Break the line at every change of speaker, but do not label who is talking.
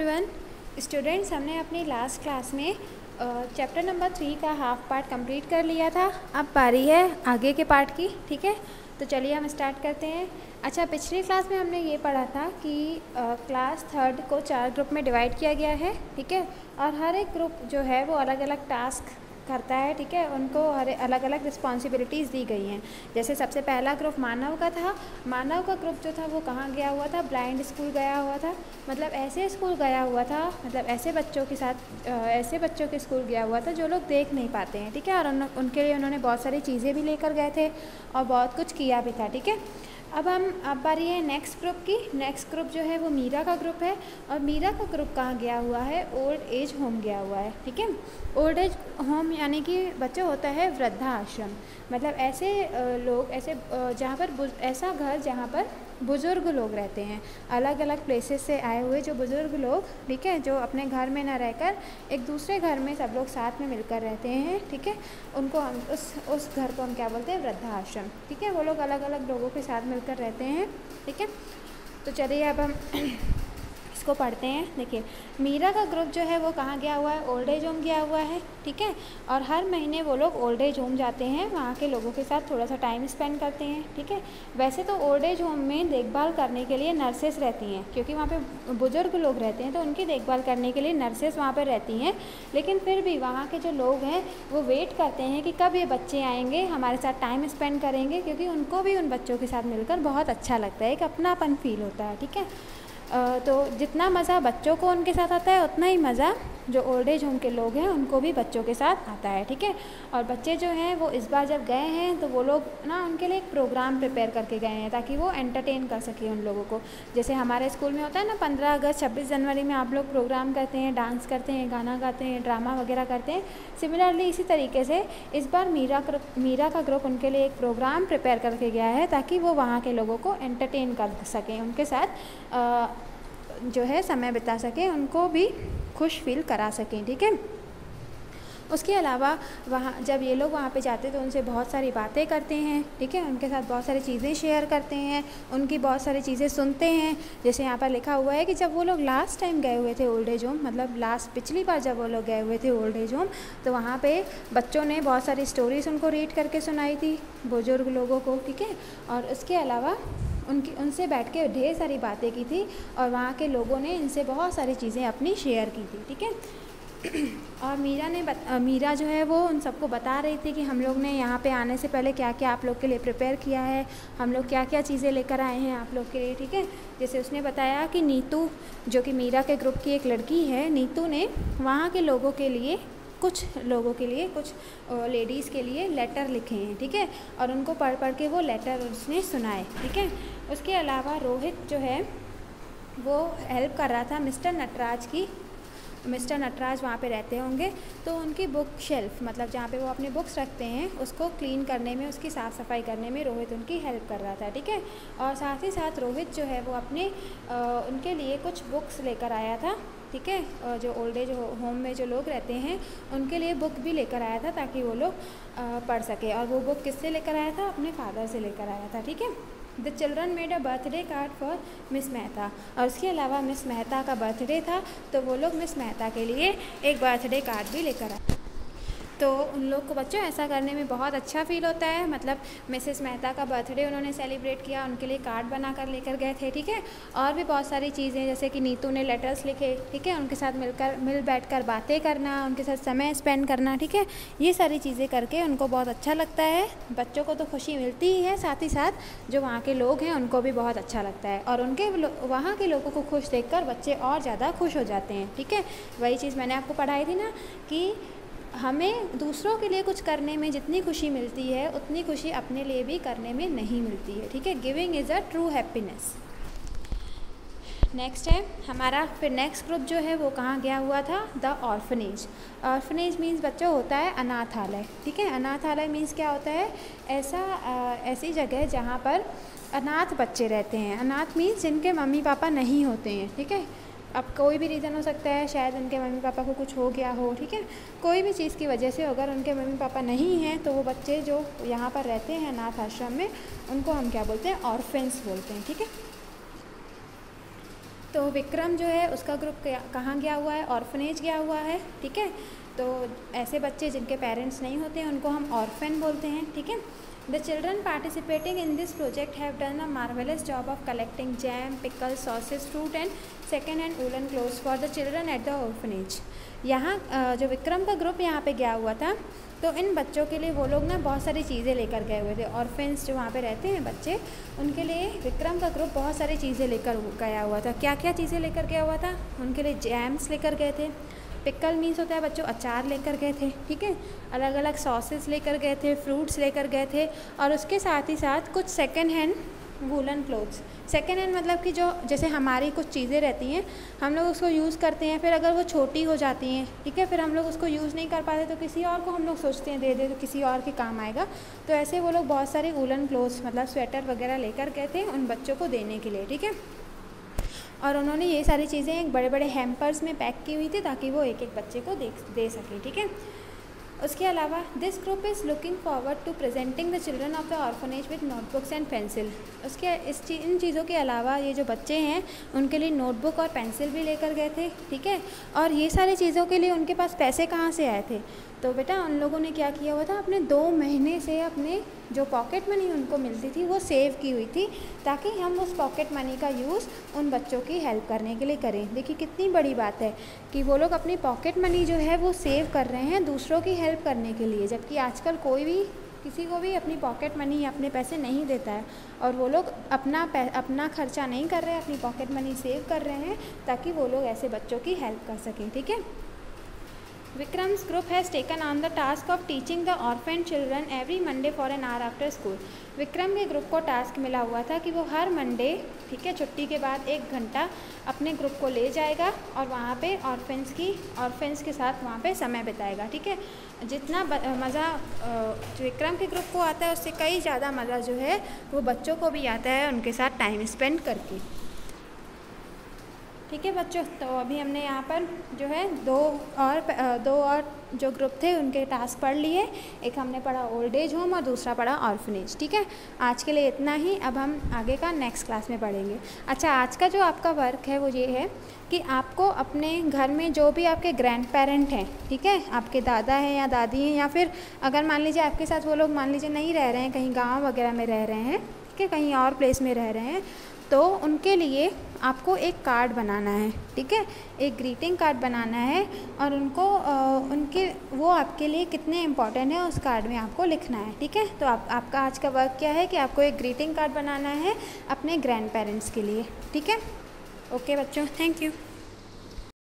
Everyone. Students, हमने अपनी last class में चैप्टर नंबर 3 का हाफ पार्ट कंप्लीट कर लिया था। अब बारी है आगे के पार्ट की। ठीक है, तो चलिए हम स्टार्ट करते हैं। अच्छा, पिछली क्लास में हमने ये पढ़ा था कि क्लास थर्ड को 4 ग्रुप में डिवाइड किया गया है। ठीक है, और हर एक ग्रुप जो है वो अलग अलग टास्क करता है। ठीक है, उनको हर अलग अलग रिस्पॉन्सिबिलिटीज़ दी गई हैं। जैसे सबसे पहला ग्रुप मानव का था। मानव का ग्रुप जो था वो कहाँ गया हुआ था? ब्लाइंड स्कूल गया हुआ था। मतलब ऐसे स्कूल गया हुआ था, मतलब ऐसे बच्चों के साथ ऐसे बच्चों के स्कूल गया हुआ था जो लोग देख नहीं पाते हैं। ठीक है, और उनके लिए उन्होंने बहुत सारी चीज़ें भी लेकर गए थे और बहुत कुछ किया भी था। ठीक है, अब बारी है नेक्स्ट ग्रुप की। नेक्स्ट ग्रुप जो है वो मीरा का ग्रुप है। और मीरा का ग्रुप कहाँ गया हुआ है? ओल्ड एज होम गया हुआ है। ठीक है, ओल्ड एज होम यानी कि बच्चों होता है वृद्धा आश्रम। मतलब ऐसे लोग जहाँ पर ऐसा घर जहाँ पर बुज़ुर्ग लोग रहते हैं, अलग अलग प्लेसेस से आए हुए जो बुज़ुर्ग लोग, ठीक है, जो अपने घर में न रहकर एक दूसरे घर में सब लोग साथ में मिलकर रहते हैं। ठीक है, उनको हम उस घर को हम क्या बोलते हैं? वृद्धा आश्रम। ठीक है, वो लोग अलग अलग लोगों के साथ मिलकर रहते हैं। ठीक है, तो चलिए अब हम इसको पढ़ते हैं। देखिए, मीरा का ग्रुप जो है वो कहाँ गया हुआ है? ओल्ड एज होम गया हुआ है। ठीक है, और हर महीने वो लोग ओल्ड एज होम जाते हैं, वहाँ के लोगों के साथ थोड़ा सा टाइम स्पेंड करते हैं। ठीक है, वैसे तो ओल्ड एज होम में देखभाल करने के लिए नर्सेस रहती हैं, क्योंकि वहाँ पे बुज़ुर्ग लोग रहते हैं तो उनकी देखभाल करने के लिए नर्सेस वहाँ पर रहती हैं। लेकिन फिर भी वहाँ के जो लोग हैं वो वेट करते हैं कि कब ये बच्चे आएंगे, हमारे साथ टाइम स्पेंड करेंगे, क्योंकि उनको भी उन बच्चों के साथ मिलकर बहुत अच्छा लगता है, एक अपनापन फील होता है। ठीक है, तो जितना मज़ा बच्चों को उनके साथ आता है उतना ही मज़ा जो ओल्ड एज होम के लोग हैं उनको भी बच्चों के साथ आता है। ठीक है, और बच्चे जो हैं वो इस बार जब गए हैं तो वो लोग ना उनके लिए एक प्रोग्राम प्रिपेयर करके गए हैं ताकि वो एंटरटेन कर सकें उन लोगों को। जैसे हमारे स्कूल में होता है ना, 15 अगस्त 26 जनवरी में आप लोग प्रोग्राम करते हैं, डांस करते हैं, गाना गाते हैं, ड्रामा वगैरह करते हैं। सिमिलरली इसी तरीके से इस बार मीरा का ग्रुप उनके लिए एक प्रोग्राम प्रिपेयर करके गया है ताकि वो वहाँ के लोगों को एंटरटेन कर सकें, उनके साथ जो है समय बिता सकें, उनको भी खुश फील करा सकें। ठीक है, उसके अलावा वहाँ जब ये लोग वहाँ पे जाते हैं तो उनसे बहुत सारी बातें करते हैं। ठीक है, उनके साथ बहुत सारी चीज़ें शेयर करते हैं, उनकी बहुत सारी चीज़ें सुनते हैं। जैसे यहाँ पर लिखा हुआ है कि जब वो लोग लास्ट टाइम गए हुए थे ओल्ड एज होम, मतलब पिछली बार जब वो लोग गए हुए थे ओल्ड एज होम, तो वहाँ पे बच्चों ने बहुत सारी स्टोरीज़ उनको रीड करके सुनाई थी, बुजुर्ग लोगों को। ठीक है, और उसके अलावा उनसे बैठ के ढेर सारी बातें की थी और वहाँ के लोगों ने इनसे बहुत सारी चीज़ें अपनी शेयर की थी। ठीक है, और मीरा जो है वो उन सबको बता रही थी कि हम लोग ने यहाँ पे आने से पहले क्या क्या आप लोग के लिए प्रिपेयर किया है, हम लोग क्या क्या चीज़ें लेकर आए हैं आप लोग के लिए। ठीक है, जैसे उसने बताया कि नीतू, जो कि मीरा के ग्रुप की एक लड़की है, नीतू ने वहाँ के लोगों के लिए कुछ लेडीज़ के लिए लेटर लिखे हैं। ठीक है, और उनको पढ़ पढ़ के वो लेटर उसने सुनाए। ठीक है, उसके अलावा रोहित जो है वो हेल्प कर रहा था मिस्टर नटराज की। मिस्टर नटराज वहाँ पे रहते होंगे तो उनकी बुक शेल्फ, मतलब जहाँ पे वो अपने बुक्स रखते हैं, उसको क्लीन करने में, उसकी साफ़ सफाई करने में रोहित उनकी हेल्प कर रहा था। ठीक है, और साथ ही साथ रोहित जो है वो अपने उनके लिए कुछ बुक्स लेकर आया था। ठीक है, और जो ओल्ड एज होम में जो लोग रहते हैं उनके लिए बुक भी लेकर आया था ताकि वो लोग पढ़ सके। और वो बुक किससे लेकर आया था? अपने फादर से लेकर आया था। ठीक है, the children made a birthday card for miss Mehta. और उसके अलावा मिस मेहता का बर्थडे था तो वो लोग मिस मेहता के लिए एक बर्थडे कार्ड भी लेकर आए। तो उन लोग को बच्चों ऐसा करने में बहुत अच्छा फील होता है। मतलब मिसेस मेहता का बर्थडे उन्होंने सेलिब्रेट किया, उनके लिए कार्ड बनाकर लेकर गए थे। ठीक है, और भी बहुत सारी चीज़ें, जैसे कि नीतू ने लेटर्स लिखे। ठीक है, उनके साथ मिल बैठकर बातें करना, उनके साथ समय स्पेंड करना। ठीक है, ये सारी चीज़ें करके उनको बहुत अच्छा लगता है। बच्चों को तो खुशी मिलती ही है, साथ ही साथ जो वहाँ के लोग हैं उनको भी बहुत अच्छा लगता है, और वहाँ के लोगों को खुश देखकर बच्चे और ज़्यादा खुश हो जाते हैं। ठीक है, वही चीज़ मैंने आपको पढ़ाई थी ना कि हमें दूसरों के लिए कुछ करने में जितनी खुशी मिलती है उतनी खुशी अपने लिए भी करने में नहीं मिलती है। ठीक है, giving is a true happiness. Next है हमारा फिर नेक्स्ट ग्रुप जो है वो कहाँ गया हुआ था? The orphanage. ऑर्फनेज मीन्स बच्चों होता है अनाथालय। ठीक है, अनाथालय मीन्स क्या होता है? ऐसी जगह जहाँ पर अनाथ बच्चे रहते हैं। अनाथ मीन्स जिनके मम्मी पापा नहीं होते हैं। ठीक है, अब कोई भी रीज़न हो सकता है, शायद उनके मम्मी पापा को कुछ हो गया हो। ठीक है, कोई भी चीज़ की वजह से अगर उनके मम्मी पापा नहीं हैं तो वो बच्चे जो यहाँ पर रहते हैं अनाथ आश्रम में, उनको हम क्या बोलते हैं? ऑर्फेन्स बोलते हैं। ठीक है, तो विक्रम जो है उसका ग्रुप कहाँ गया हुआ है, ऑर्फनेज गया हुआ है, ठीक है। तो ऐसे बच्चे जिनके पेरेंट्स नहीं होते हैं उनको हम ऑर्फन बोलते हैं, ठीक है। The children participating in this project have done a marvellous job of collecting jam, pickle, sauces, fruit and second hand woollen clothes for the children at the orphanage. यहाँ जो विक्रम का ग्रुप यहाँ पे गया हुआ था, तो इन बच्चों के लिए वो लोग ना बहुत सारी चीज़ें लेकर गए हुए थे। ऑर्फेंस जो वहाँ पे रहते हैं बच्चे, उनके लिए विक्रम का ग्रुप बहुत सारी चीज़ें लेकर गया हुआ था। क्या क्या चीज़ें लेकर गया हुआ था? उनके लिए जैम्स लेकर गए थे, पिकल मीन्स होता है बच्चों अचार लेकर गए थे, ठीक है। अलग अलग सॉसेस लेकर गए थे, फ्रूट्स लेकर गए थे, और उसके साथ ही साथ कुछ second hand woollen clothes. Second hand मतलब कि जो जैसे हमारी कुछ चीज़ें रहती हैं, हम लोग उसको यूज़ करते हैं, फिर अगर वो छोटी हो जाती हैं, ठीक है, फिर हम लोग उसको यूज़ नहीं कर पाते तो किसी और को हम लोग सोचते हैं दे दे तो किसी और के काम आएगा। तो ऐसे वो लोग बहुत सारे वूलन क्लोथ्स मतलब स्वेटर वगैरह लेकर गए थे उन बच्चों को देने के लिए, ठीक है। और उन्होंने ये सारी चीज़ें एक बड़े बड़े हैम्पर्स में पैक की हुई थी ताकि वो एक एक बच्चे को दे सके, ठीक है। उसके अलावा this group is looking forward to presenting the children of the orphanage with notebooks and pencil. इन चीज़ों के अलावा ये जो बच्चे हैं उनके लिए नोटबुक और पेंसिल भी लेकर गए थे, ठीक है। और ये सारी चीज़ों के लिए उनके पास पैसे कहाँ से आए थे? तो बेटा उन लोगों ने क्या किया हुआ था, अपने 2 महीने से अपने जो पॉकेट मनी उनको मिलती थी वो सेव की हुई थी, ताकि हम उस पॉकेट मनी का यूज़ उन बच्चों की हेल्प करने के लिए करें। देखिए कितनी बड़ी बात है कि वो लोग अपनी पॉकेट मनी जो है वो सेव कर रहे हैं दूसरों की हेल्प करने के लिए, जबकि आजकल कोई भी किसी को भी अपनी पॉकेट मनी या अपने पैसे नहीं देता है, और वो लोग अपना खर्चा नहीं कर रहे हैं, अपनी पॉकेट मनी सेव कर रहे हैं ताकि वो लोग ऐसे बच्चों की हेल्प कर सकें, ठीक है। Vikram's group has taken on the task of teaching the orphan children every Monday for an hour after school. Vikram के ग्रुप को टास्क मिला हुआ था कि वो हर मंडे, ठीक है, छुट्टी के बाद 1 घंटा अपने ग्रुप को ले जाएगा और वहाँ पे ऑर्फेंस के साथ वहाँ पे समय बिताएगा, ठीक है। जितना मज़ा विक्रम के ग्रुप को आता है उससे कई ज़्यादा मज़ा जो है वो बच्चों को भी आता है उनके साथ टाइम स्पेंड करके, ठीक है बच्चों। तो अभी हमने यहाँ पर जो है दो और जो ग्रुप थे उनके टास्क पढ़ लिए। एक हमने पढ़ा ओल्ड एज होम और दूसरा पढ़ा ऑर्फनेज, ठीक है। आज के लिए इतना ही, अब हम आगे का नेक्स्ट क्लास में पढ़ेंगे। अच्छा, आज का जो आपका वर्क है वो ये है कि आपको अपने घर में जो भी आपके ग्रैंड पेरेंट हैं, ठीक है, आपके दादा हैं या दादी हैं, या फिर अगर मान लीजिए आपके साथ वो लोग मान लीजिए नहीं रह रहे हैं, कहीं गाँव वगैरह में रह रहे हैं, ठीक है, कहीं और प्लेस में रह रहे हैं, तो उनके लिए आपको एक कार्ड बनाना है, ठीक है, एक ग्रीटिंग कार्ड बनाना है, और उनको वो आपके लिए कितने इम्पॉर्टेंट है उस कार्ड में आपको लिखना है, ठीक है। तो आपका आज का वर्क क्या है कि आपको एक ग्रीटिंग कार्ड बनाना है अपने ग्रैंड पेरेंट्स के लिए, ठीक है। ओके बच्चों, थैंक यू।